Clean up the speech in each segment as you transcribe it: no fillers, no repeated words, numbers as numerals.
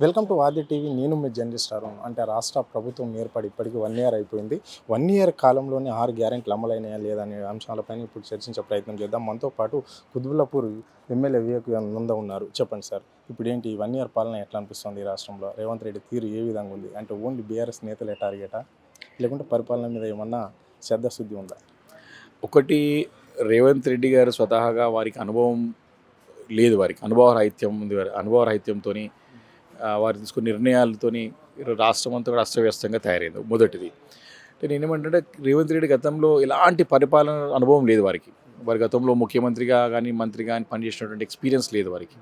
Welcome to ఆది TV. నేను మీ journalist Arun. అంటే రాష్ట్ర ప్రభుత్వం ఏర్పడి ఇప్పటికి 1 ఇయర్ అయిపోయింది. 1 ఇయర్ కాలంలోనే 6 గ్యారెంటీలు అమలైనాయా లేదా అనే అంశాలపైన ఇప్పుడు చర్చించే ప్రయత్నం చేద్దాం. మనతో పాటు కుతుబుల్లాపూర్ ఎమ్మెల్యే వివేక్ నంద ఉన్నారు. చెప్పండి సార్, ఇప్పుడు ఏంటి 1 ఇయర్ పాలన ఎట్లా అనిపిస్తుంది ఈ రాష్ట్రంలో? రేవంత్ రెడ్డి తీరు ఏ విధంగా ఉంది? అంటే ఓన్లీ బీఆర్ఎస్ నేతలే టార్గెటా, లేకుంటే పరిపాలన మీద ఏమన్నా శ్రద్ధశుద్ధి ఉందా? ఒకటి, రేవంత్ రెడ్డి గారు స్వతహాగా వారికి అనుభవం లేదు, వారికి అనుభవరాహిత్యం ఉంది. అనుభవరాహిత్యంతో వారు తీసుకున్న నిర్ణయాలతోని రాష్ట్రం అంతా కూడా అస్తవ్యస్తంగా తయారైంది. మొదటిది అంటే నేనేమంటే, రేవంత్ రెడ్డి గతంలో ఎలాంటి పరిపాలన అనుభవం లేదు వారికి. వారి గతంలో ముఖ్యమంత్రిగా కానీ మంత్రిగా కానీ పనిచేసినటువంటి ఎక్స్పీరియన్స్ లేదు వారికి.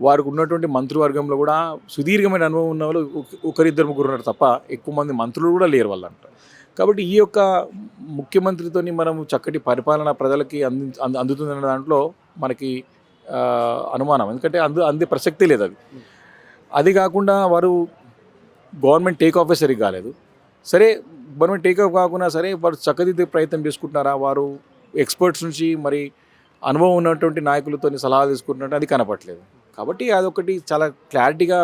వారికి ఉన్నటువంటి మంత్రివర్గంలో కూడా సుదీర్ఘమైన అనుభవం ఉన్న వాళ్ళు ఒకరిద్దరు ముగ్గురు ఉన్నారు తప్ప ఎక్కువ మంది మంత్రులు కూడా లేరు వాళ్ళంట. కాబట్టి ఈ యొక్క ముఖ్యమంత్రితోని మనం చక్కటి పరిపాలన ప్రజలకి అందుతుందన్న దాంట్లో మనకి అనుమానం. ఎందుకంటే అందే ప్రసక్తే లేదు అది. అది కాకుండా వారు గవర్నమెంట్ టేక్ ఆఫే సరిగ్గా కాలేదు. సరే, గవర్నమెంట్ టేక్ ఆఫ్ కాకుండా సరే వారు చక్కదిద్దే ప్రయత్నం చేసుకుంటున్నారా? వారు ఎక్స్పర్ట్స్ నుంచి మరి అనుభవం ఉన్నటువంటి నాయకులతో సలహా తీసుకుంటున్నట్టు అది కనపడలేదు. కాబట్టి అదొకటి చాలా క్లారిటీగా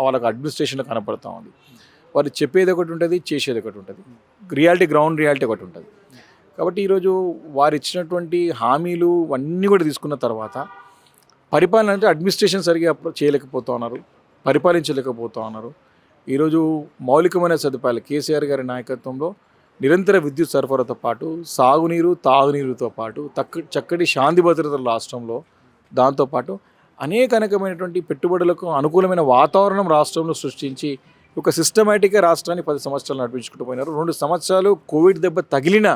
వాళ్ళకి అడ్మినిస్ట్రేషన్లో కనపడుతూ ఉంది. వారు చెప్పేది ఒకటి ఉంటుంది, చేసేది ఒకటి ఉంటుంది. గ్రౌండ్ రియాలిటీ ఒకటి ఉంటుంది. కాబట్టి ఈరోజు వారు ఇచ్చినటువంటి హామీలు అన్నీ కూడా తీసుకున్న తర్వాత పరిపాలన అంటే అడ్మినిస్ట్రేషన్ సరిగా చేయలేకపోతూ ఉన్నారు, పరిపాలించలేకపోతూ ఉన్నారు. ఈరోజు మౌలికమైన సదుపాయాలు కేసీఆర్ గారి నాయకత్వంలో నిరంతర విద్యుత్ సరఫరాతో పాటు సాగునీరు, తాగునీరుతో పాటు చక్కటి శాంతి భద్రతల రాష్ట్రంలో, దాంతోపాటు అనేకమైనటువంటి పెట్టుబడులకు అనుకూలమైన వాతావరణం రాష్ట్రంలో సృష్టించి ఒక సిస్టమేటిక్గా రాష్ట్రాన్ని 10 సంవత్సరాలు నడిపించుకుంటూ పోయినారు. 2 సంవత్సరాలు కోవిడ్ దెబ్బ తగిలిన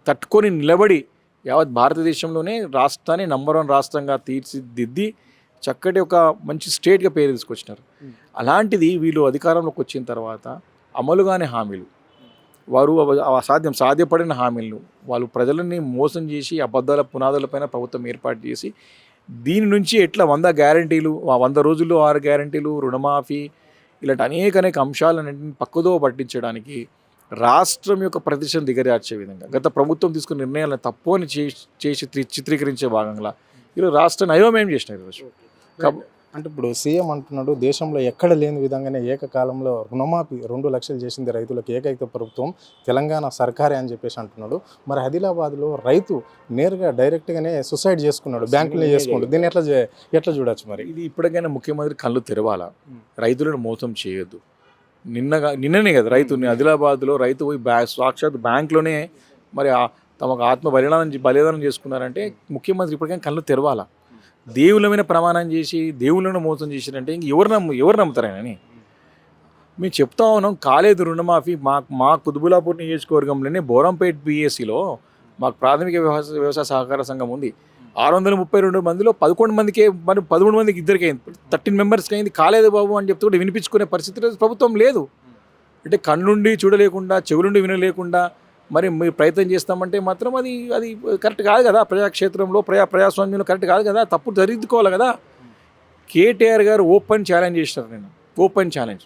తట్టుకొని నిలబడి యావత్ భారతదేశంలోనే రాష్ట్రాన్ని నంబర్ 1 రాష్ట్రంగా తీర్చిదిద్ది చక్కటి ఒక మంచి స్టేట్గా పేరు తీసుకొచ్చినారు. అలాంటిది వీళ్ళు అధికారంలోకి వచ్చిన తర్వాత అమలు కాని హామీలు, వారు సాధ్యపడిన హామీలను వాళ్ళు ప్రజలని మోసం చేసి అబద్ధాల పునాదులపైన ప్రభుత్వం ఏర్పాటు చేసి దీని నుంచి ఎట్లా 100 గ్యారంటీలు, 100 రోజుల్లో 6 గ్యారంటీలు, రుణమాఫీ, ఇలాంటి అనేక అంశాలన్నింటినీ పక్కదో పట్టించడానికి రాష్ట్రం యొక్క ప్రతిష్టను దిగజార్చే విధంగా గత ప్రభుత్వం తీసుకున్న నిర్ణయాలను తప్పు అని చేసి చిత్రీకరించే భాగంగా ఈరోజు రాష్ట్రాన్ని అయోమయం చేసినారు ఈరోజు. అంటే ఇప్పుడు సీఎం అంటున్నాడు, దేశంలో ఎక్కడ లేని విధంగానే ఏకకాలంలో రుణమాఫీ 2 లక్షలు చేసింది రైతులకు ఏకైక ప్రభుత్వం తెలంగాణ సర్కారే అని చెప్పేసి అంటున్నాడు. మరి ఆదిలాబాద్లో రైతు నేరుగా డైరెక్ట్గానే సూసైడ్ చేసుకున్నాడు, బ్యాంకులో చేసుకున్నాడు. దీన్ని ఎట్లా చూడొచ్చు? మరి ఇది ఇప్పటికైనా ముఖ్యమంత్రి కళ్ళు తెరవాలా, రైతులను మోసం చేయొద్దు. నిన్ననే కదా రైతుని ఆదిలాబాద్లో రైతు పోయి సాక్షాత్ బ్యాంక్లోనే మరి తమకు బలిదానం చేసుకున్నారంటే ముఖ్యమంత్రి ఇప్పటికైనా కళ్ళు తెరవాలా. దేవుళ్ళ మీద ప్రమాణం చేసి దేవుళ్ళను మోసం చేసిరంటే ఇంక ఎవరు నమ్ముతారని మేము చెప్తా ఉన్నాం. కాలేదు రుణమాఫీ. మా కుతుబుల్లాపూర్ నియోజకవర్గంలోనే బోరంపేట్ పిఎస్సిలో మాకు ప్రాథమిక వ్యవసాయ సహకార సంఘం ఉంది. 632 మందిలో 11 మందికే, మరి 13 మందికి ఇద్దరికి అయింది, 13 మెంబర్స్కి అయింది. కాలేదు బాబు అని చెప్తూ కూడా వినిపించుకునే పరిస్థితి ప్రభుత్వం లేదు. అంటే కళ్ళుండి చూడలేకుండా, చెవులుండి వినలేకుండా మరి మీరు ప్రయత్నం చేస్తామంటే మాత్రం అది కరెక్ట్ కాదు కదా. ప్రజాక్షేత్రంలో ప్రజాస్వామ్యంలో కరెక్ట్ కాదు కదా. తప్పు సరిదిద్దుకోవాలి కదా. కేటీఆర్ గారు ఓపెన్ ఛాలెంజ్ చేసినారు. నేను ఓపెన్ ఛాలెంజ్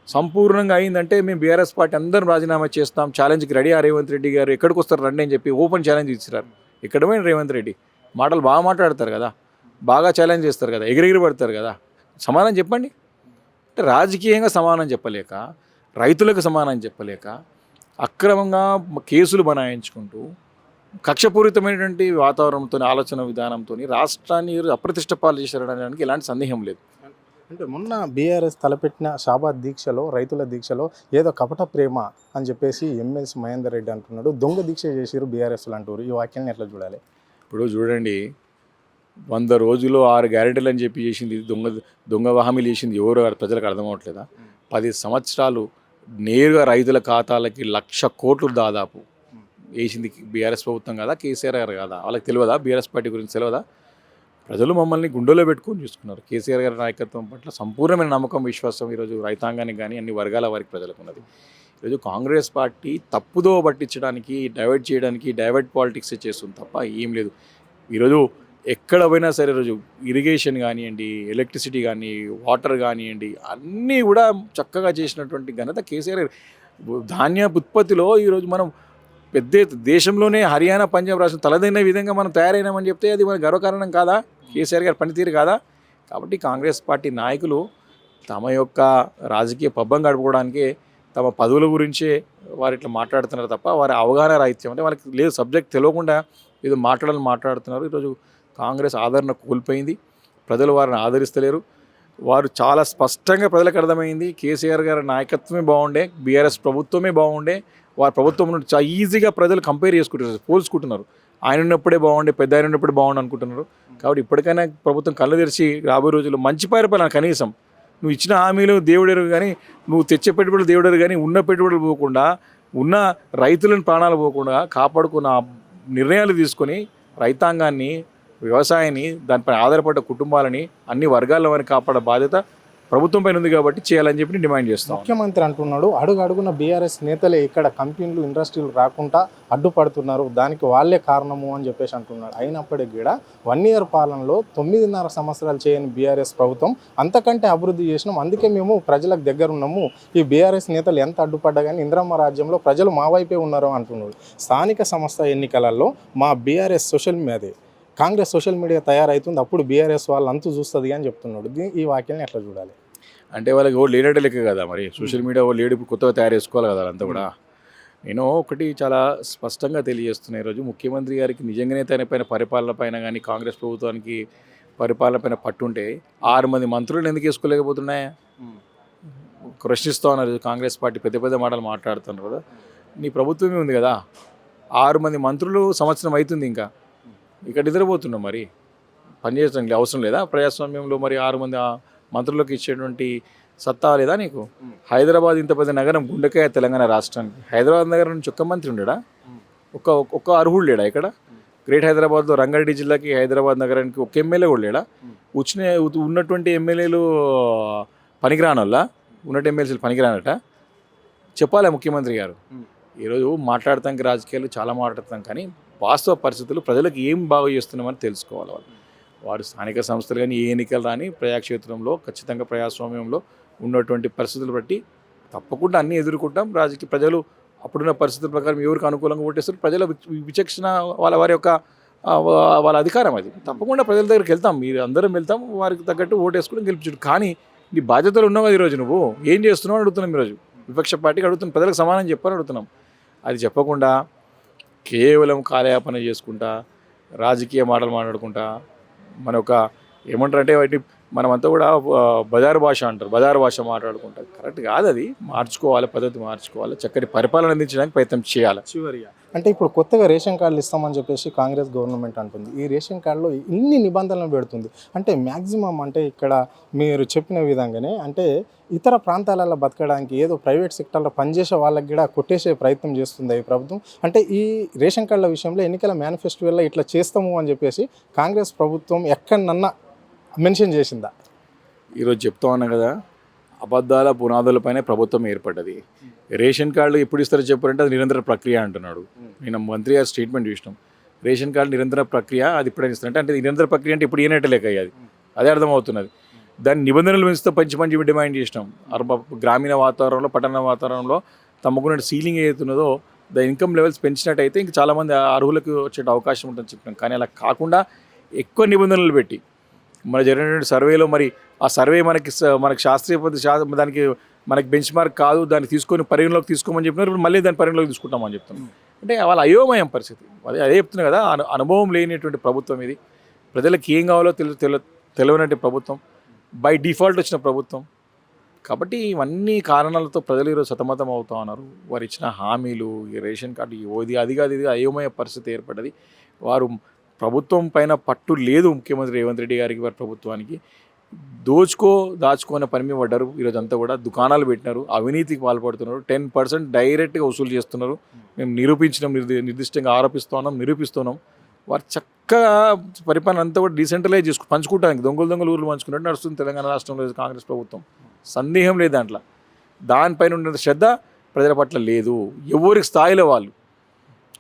సంపూర్ణంగా అయిందంటే మేము బీఆర్ఎస్ పార్టీ అందరం రాజీనామా చేస్తాం, ఛాలెంజ్కి రెడీ. రేవంత్ రెడ్డి గారు ఎక్కడికి వస్తారు రండి అని చెప్పి ఓపెన్ ఛాలెంజ్ ఇచ్చినారు. ఎక్కడ పోయిన రేవంత్ రెడ్డి మాటలు బాగా మాట్లాడతారు కదా, బాగా ఛాలెంజ్ చేస్తారు కదా, ఎగిరెగిరి పడతారు కదా. సమాధానం చెప్పండి. అంటే రాజకీయంగా సమాధానం చెప్పలేక, రైతులకు సమాధానం చెప్పలేక, అక్రమంగా కేసులు బనాయించుకుంటూ కక్షపూరితమైనటువంటి వాతావరణంతో, ఆలోచన విధానంతో రాష్ట్రాన్ని అప్రతిష్ట పాలు చేశారనడానికి ఎలాంటి సందేహం లేదు. అంటే మొన్న బీఆర్ఎస్ తలపెట్టిన షాబాద్ దీక్షలో, రైతుల దీక్షలో ఏదో కపట ప్రేమ అని చెప్పేసి ఎమ్మెల్సీ మహేందర్ రెడ్డి అంటున్నాడు. దొంగ దీక్ష చేసారు బీఆర్ఎస్లు అంటారు. ఈ వాక్యాన్ని ఎట్లా చూడాలి? ఇప్పుడు చూడండి, 100 రోజుల్లో 6 గ్యారెంటీలు అని చెప్పి చేసింది దొంగ హామీలు చేసింది ఎవరు ప్రజలకు అర్థం అవ్వట్లేదా? 10 సంవత్సరాలు నేరుగా రైతుల ఖాతాలకి 1,00,000 కోట్లు దాదాపు వేసింది బీఆర్ఎస్ ప్రభుత్వం కదా, కేసీఆర్ గారు కదా. వాళ్ళకి తెలియదా బీఆర్ఎస్ పార్టీ గురించి? తెలియదా? ప్రజలు మమ్మల్ని గుండెలో పెట్టుకొని చూసుకున్నారు. కేసీఆర్ గారి నాయకత్వం పట్ల సంపూర్ణమైన నమ్మకం, విశ్వాసం ఈరోజు రైతాంగానికి కానీ అన్ని వర్గాల వారికి ప్రజలకు ఉన్నది. ఈరోజు కాంగ్రెస్ పార్టీ తప్పుదో పట్టించడానికి, డైవర్ట్ చేయడానికి, డైవర్ట్ పాలిటిక్స్ చేస్తుంది తప్ప ఏం లేదు. ఈరోజు ఎక్కడ పోయినా సరే ఈరోజు ఇరిగేషన్ కానివ్వండి, ఎలక్ట్రిసిటీ కానీ, వాటర్ కానివ్వండి, అన్నీ కూడా చక్కగా చేసినటువంటి ఘనత కేసీఆర్. ధాన్య ఉత్పత్తిలో ఈరోజు మనం పెద్ద దేశంలోనే హర్యానా, పంజాబ్ రాష్ట్రం తలదైన విధంగా మనం తయారైనామని చెప్తే అది మన గర్వకారణం కాదా? కేసీఆర్ గారి పనితీరు కాదా? కాబట్టి కాంగ్రెస్ పార్టీ నాయకులు తమ యొక్క రాజకీయ పబ్బం గడుపుకోవడానికి తమ పదవుల గురించే వారు ఇట్లా మాట్లాడుతున్నారు తప్ప వారి అవగాహన రాహిత్యం అంటే వాళ్ళకి లేదు, సబ్జెక్ట్ తెలియకుండా ఏదో మాట్లాడుతున్నారు. ఈరోజు కాంగ్రెస్ ఆదరణ కోల్పోయింది, ప్రజలు వారిని ఆదరిస్తలేరు. వారు చాలా స్పష్టంగా ప్రజలకు అర్థమైంది, కేసీఆర్ గారి నాయకత్వమే బాగుండే, బీఆర్ఎస్ ప్రభుత్వమే బాగుండే. వారి ప్రభుత్వం నుండి చాలా ఈజీగా ప్రజలు కంపేర్ చేసుకుంటున్నారు, పోల్చుకుంటున్నారు. ఆయన ఉన్నప్పుడే బాగుండే, పెద్ద ఆయన ఉన్నప్పుడే బాగుండు అనుకుంటున్నారు. కాబట్టి ఇప్పటికైనా ప్రభుత్వం కళ్ళు తెరిచి రాబోయే రోజుల్లో మంచి పరిపాలన, కనీసం నువ్వు ఇచ్చిన హామీలు దేవుడెరు కానీ, నువ్వు తెచ్చే పెట్టుబడులు దేవుడెరు కానీ, ఉన్న పెట్టుబడులు పోకుండా, ఉన్న రైతులను ప్రాణాలు పోకుండా కాపాడుకున్న నిర్ణయాలు తీసుకొని రైతాంగాన్ని, వ్యవసాయాన్ని, దానిపై ఆధారపడ్డ కుటుంబాలని, అన్ని వర్గాల వారిని కాపాడే బాధ్యత ప్రభుత్వం పైన ఉంది కాబట్టి చేయాలని చెప్పి డిమాండ్ చేస్తాం. ముఖ్యమంత్రి అంటున్నాడు అడుగున బీఆర్ఎస్ నేతలే ఇక్కడ కంపెనీలు ఇండస్ట్రీలు రాకుండా అడ్డుపడుతున్నారు, దానికి వాళ్ళే కారణము అని చెప్పేసి అంటున్నాడు. అయినప్పటికీ కూడా 1 year పాలనలో 9.5 సంవత్సరాలు చేయని బీఆర్ఎస్ ప్రభుత్వం అంతకంటే అభివృద్ధి చేసినాం, అందుకే మేము ప్రజలకు దగ్గర ఉన్నాము. ఈ బీఆర్ఎస్ నేతలు ఎంత అడ్డుపడ్డా కానీ ఇందిరమ్మ రాజ్యంలో ప్రజలు మా వైపే ఉన్నారు అంటున్నాడు. స్థానిక సంస్థ ఎన్నికలలో మా బీఆర్ఎస్ కాంగ్రెస్ సోషల్ మీడియా తయారవుతుంది, అప్పుడు బీఆర్ఎస్ వాళ్ళు అంతు చూస్తుంది అని చెప్తున్నాడు. ఈ వాక్యాన్ని ఎట్లా చూడాలి? అంటే వాళ్ళకి ఓ లీడర్ లెక్క కదా, మరి సోషల్ మీడియా ఓ లీడర్ ఇప్పుడు కొత్తగా తయారు చేసుకోవాలి కదా అంతా కూడా. నేను ఒకటి చాలా స్పష్టంగా తెలియజేస్తున్నాను, ఈరోజు ముఖ్యమంత్రి గారికి నిజంగానే తన పైన పరిపాలన పైన కానీ, కాంగ్రెస్ ప్రభుత్వానికి పరిపాలన పైన పట్టుంటే 6 మంది మంత్రులను ఎందుకు వేసుకోలేకపోతున్నాయా? ప్రశ్నిస్తూ ఉన్నారు కాంగ్రెస్ పార్టీ, పెద్ద పెద్ద మాటలు మాట్లాడుతున్నారు కదా. నీ ప్రభుత్వమే ఉంది కదా, 6 మంది మంత్రులు సంవత్సరం అవుతుంది, ఇంకా ఇక్కడ నిద్రపోతున్నాం. మరి పనిచేయడానికి అవసరం లేదా ప్రజాస్వామ్యంలో? మరి 6 మంది మంత్రులకు ఇచ్చేటువంటి సత్తా లేదా నీకు? హైదరాబాద్ ఇంత పెద్ద నగరం, గుండెకాయ తెలంగాణ రాష్ట్రానికి. హైదరాబాద్ నగరం నుంచి ఒక్క మంత్రి ఉండడా? ఒక్క అర్హుడు లేడా ఇక్కడ? గ్రేట్ హైదరాబాద్లో రంగారెడ్డి జిల్లాకి, హైదరాబాద్ నగరానికి ఒక్క ఎమ్మెల్యే కూడా లేడా? ఉన్నటువంటి ఎమ్మెల్యేలు పనికిరానోళ్ళ? ఉన్నట్టు ఎమ్మెల్యేలు పనికిరానట చెప్పాలా ముఖ్యమంత్రి గారు? ఈరోజు మాట్లాడటానికి రాజకీయాలు చాలా మాట్లాడతాం, కానీ వాస్తవ పరిస్థితులు ప్రజలకు ఏం బాగా చేస్తున్నామని తెలుసుకోవాలి. వారు స్థానిక సంస్థలు కానీ ఏ ఎన్నికలు రాని ప్రజాక్షేత్రంలో ఖచ్చితంగా ప్రజాస్వామ్యంలో ఉన్నటువంటి పరిస్థితులు బట్టి తప్పకుండా అన్నీ ఎదుర్కొంటాం. ప్రజలు అప్పుడున్న పరిస్థితుల ప్రకారం ఎవరికి అనుకూలంగా ఓటేస్తారు, ప్రజల విచక్షణ వారి యొక్క వాళ్ళ అధికారం అది. తప్పకుండా ప్రజల దగ్గరికి వెళ్తాం, మీరు అందరం వెళ్తాం, వారికి తగ్గట్టు ఓటేసుకుని గెలిపించు. కానీ నీ బాధ్యతలు ఉన్నావు కదా, ఈరోజు నువ్వు ఏం చేస్తున్నావు అడుగుతున్నాం. ఈరోజు విపక్ష పార్టీకి అడుగుతున్నాం, ప్రజలకు సమానం చెప్పని అడుగుతున్నాం. అది చెప్పకుండా కేవలం కాలయాపన చేసుకుంటా, రాజకీయ మాటలు మాట్లాడుకుంటా, మన ఒక ఏమంటారంటే వాటి మనమంతా కూడా బజారు భాష అంటారు, బజారు భాష మాట్లాడుకుంటాం. కరెక్ట్ కాదు, అది మార్చుకోవాలి, పద్ధతి మార్చుకోవాలి, చక్కటి పరిపాలన అందించడానికి ప్రయత్నం చేయాలి. చివరిగా అంటే ఇప్పుడు కొత్తగా రేషన్ కార్డులు ఇస్తామని చెప్పేసి కాంగ్రెస్ గవర్నమెంట్ అంటుంది. ఈ రేషన్ కార్డులో ఇన్ని నిబంధనలు పెడుతుంది అంటే మ్యాక్సిమం అంటే ఇక్కడ మీరు చెప్పిన విధంగానే అంటే ఇతర ప్రాంతాలలో బతకడానికి ఏదో ప్రైవేట్ సెక్టర్లో పనిచేసే వాళ్ళకి కూడా కొట్టేసే ప్రయత్నం చేస్తుంది ఈ ప్రభుత్వం. అంటే ఈ రేషన్ కార్డుల విషయంలో ఎన్నికల మేనిఫెస్టోలో ఇట్లా చేస్తాము అని చెప్పేసి కాంగ్రెస్ ప్రభుత్వం ఎక్కడన్నా మెన్షన్ చేసిందా? ఈరోజు చెప్తా ఉన్నా కదా, అబద్ధాల పునాదులపైనే ప్రభుత్వం ఏర్పడ్డది. రేషన్ కార్డులు ఎప్పుడు ఇస్తారో చెప్పారంటే అది నిరంతర ప్రక్రియ అంటున్నాడు. నేను మంత్రి గారి స్టేట్మెంట్ చూసినాం, రేషన్ కార్డు నిరంతర ప్రక్రియ, అది ఇప్పుడైనా ఇస్తారంటే అంటే నిరంతర ప్రక్రియ అంటే ఇప్పుడు ఏనట్టు లేక అదే అర్థమవుతున్నది. దాని నిబంధనలు పెంచుతూ మంచి డిమాండ్ చేసినాం. గ్రామీణ వాతావరణంలో, పట్టణ వాతావరణంలో తమకున్న సీలింగ్ ఏదైతున్నదో దాని ఇన్కమ్ లెవెల్స్ పెంచినట్టయితే ఇంకా చాలామంది అర్హులకు వచ్చే అవకాశం ఉంటుందని చెప్పినాం. కానీ అలా కాకుండా ఎక్కువ నిబంధనలు పెట్టి మన జరిగినటువంటి సర్వేలో మరి ఆ సర్వే మనకి శాస్త్రీయ దానికి మనకి బెంచ్ మార్క్ కాదు, దాన్ని తీసుకొని పరిగణలోకి తీసుకోమని చెప్పినారు. ఇప్పుడు మళ్ళీ దాన్ని పరిగణలోకి తీసుకుంటామని చెప్తున్నాం. అంటే వాళ్ళ అయోమయం పరిస్థితి. అదే చెప్తున్నా కదా, అనుభవం లేనిటువంటి ప్రభుత్వం ఇది. ప్రజలకు ఏం కావాలో తెలియనటువంటి ప్రభుత్వం, బై డిఫాల్ట్ వచ్చిన ప్రభుత్వం. కాబట్టి ఇవన్నీ కారణాలతో ప్రజలు ఈరోజు సతమతం అవుతా ఉన్నారు. వారు ఇచ్చిన హామీలు, ఈ రేషన్ కార్డు, అది కాదు ఇది అయోమయ పరిస్థితి ఏర్పడ్డది. వారు ప్రభుత్వం పైన పట్టు లేదు ముఖ్యమంత్రి రేవంత్ రెడ్డి గారికి, వారి ప్రభుత్వానికి. దాచుకునే పని మీద పడ్డారు. ఈరోజు అంతా కూడా దుకాణాలు పెట్టినారు, అవినీతికి పాల్పడుతున్నారు, 10% డైరెక్ట్గా వసూలు చేస్తున్నారు. మేము నిరూపించినాం, నిర్దిష్టంగా ఆరోపిస్తున్నాం, నిరూపిస్తున్నాం. వారు చక్కగా పరిపాలన అంతా కూడా డీసెంట్రలైజ్ పంచుకుంటానికి దొంగలు ఊర్లు పంచుకున్నట్టు నడుస్తుంది తెలంగాణ రాష్ట్రంలో కాంగ్రెస్ ప్రభుత్వం. సందేహం లేదు దాంట్లో. దానిపైన ఉన్న శ్రద్ధ ప్రజల పట్ల లేదు, ఎవరికి స్థాయిలో వాళ్ళు.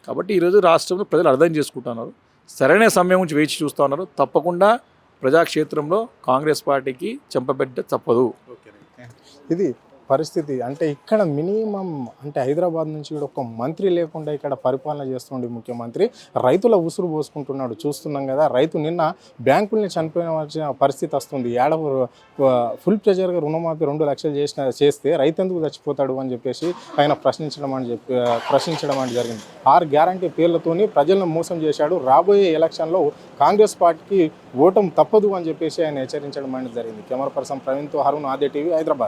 కాబట్టి ఈరోజు రాష్ట్రంలో ప్రజలు అర్థం చేసుకుంటున్నారు, సరైన సమయం నుంచి వేచి చూస్తూ ఉన్నారు. తప్పకుండా ప్రజాక్షేత్రంలో కాంగ్రెస్ పార్టీకి చెంపబెట్ట తప్పదు. ఇది పరిస్థితి. అంటే ఇక్కడ మినిమం అంటే హైదరాబాద్ నుంచి కూడా ఒక మంత్రి లేకుండా ఇక్కడ పరిపాలన చేస్తుండే ముఖ్యమంత్రి రైతుల ఉసురు పోసుకుంటున్నాడు. చూస్తున్నాం కదా, రైతు నిన్న బ్యాంకుల్ని చనిపోయిన పరిస్థితి వస్తుంది. ఫుల్ ప్రెజర్గా రుణమాఫీ 2 లక్షలు చేస్తే రైతు ఎందుకు చచ్చిపోతాడు అని చెప్పేసి ఆయన ప్రశ్నించడం అంటే జరిగింది. 6 గ్యారంటీ పేర్లతోని ప్రజలను మోసం చేశాడు. రాబోయే ఎలక్షన్లో కాంగ్రెస్ పార్టీకి ఓటమి తప్పదు అని చెప్పేసి ఆయన హెచ్చరించడం అనేది జరిగింది. కెమెరా పర్సన్ ప్రవీణ్తో హరుణ్, ఆదే టీవీ, హైదరాబాద్.